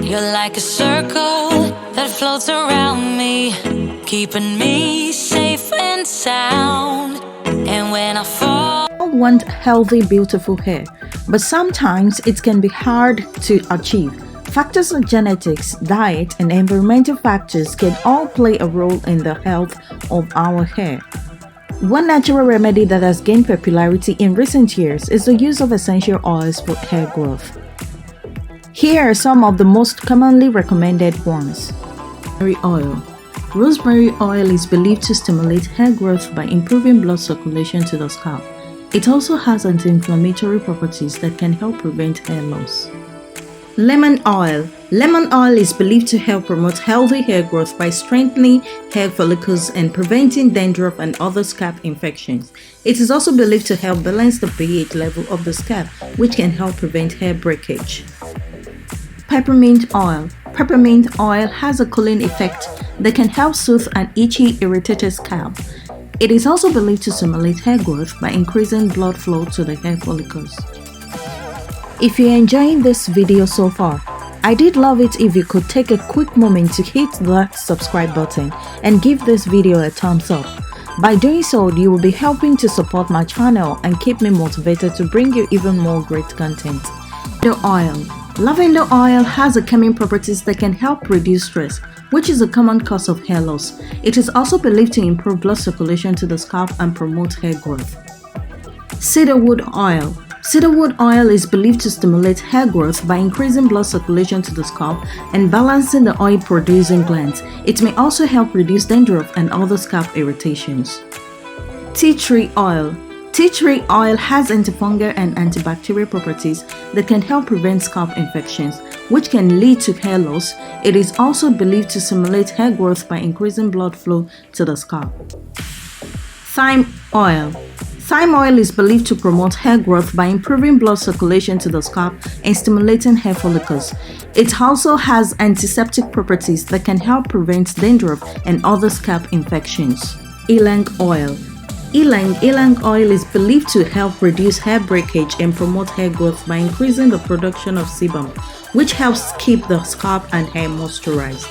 You're like a circle that floats around me, keeping me safe and sound. And when I fall, We all want healthy, beautiful hair, but sometimes it can be hard to achieve. Factors like genetics, diet, and environmental factors can all play a role in the health of our hair. One natural remedy that has gained popularity in recent years is the use of essential oils for hair growth. Here are some of the most commonly recommended ones. Rosemary oil. Rosemary oil is believed to stimulate hair growth by improving blood circulation to the scalp. It also has anti-inflammatory properties that can help prevent hair loss. Lemon oil. Lemon oil is believed to help promote healthy hair growth by strengthening hair follicles and preventing dandruff and other scalp infections. It is also believed to help balance the pH level of the scalp, which can help prevent hair breakage. Peppermint oil. Peppermint oil has a cooling effect that can help soothe an itchy, irritated scalp. It is also believed to stimulate hair growth by increasing blood flow to the hair follicles. If you're enjoying this video so far, I did love it if you could take a quick moment to hit that subscribe button and give this video a thumbs up. By doing so, you will be helping to support my channel and keep me motivated to bring you even more great content. Lavender oil. Lavender oil has a calming properties that can help reduce stress, which is a common cause of hair loss. It is also believed to improve blood circulation to the scalp and promote hair growth. Cedarwood oil. Cedarwood oil is believed to stimulate hair growth by increasing blood circulation to the scalp and balancing the oil-producing glands. It may also help reduce dandruff and other scalp irritations. Tea tree oil. Tea tree oil has antifungal and antibacterial properties that can help prevent scalp infections, which can lead to hair loss. It is also believed to stimulate hair growth by increasing blood flow to the scalp. Thyme oil. Thyme oil is believed to promote hair growth by improving blood circulation to the scalp and stimulating hair follicles. It also has antiseptic properties that can help prevent dandruff and other scalp infections. Elang oil. Elang oil is believed to help reduce hair breakage and promote hair growth by increasing the production of sebum, which helps keep the scalp and hair moisturized.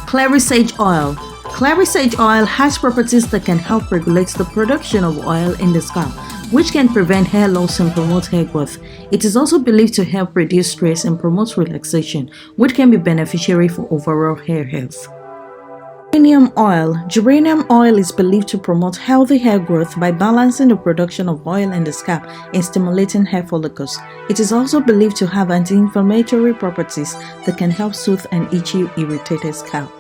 Clary Sage Oil. Clary Sage Oil has properties that can help regulate the production of oil in the scalp, which can prevent hair loss and promote hair growth. It is also believed to help reduce stress and promote relaxation, which can be beneficial for overall hair health. Geranium oil. Geranium oil is believed to promote healthy hair growth by balancing the production of oil in the scalp and stimulating hair follicles. It is also believed to have anti-inflammatory properties that can help soothe an itchy, irritated scalp.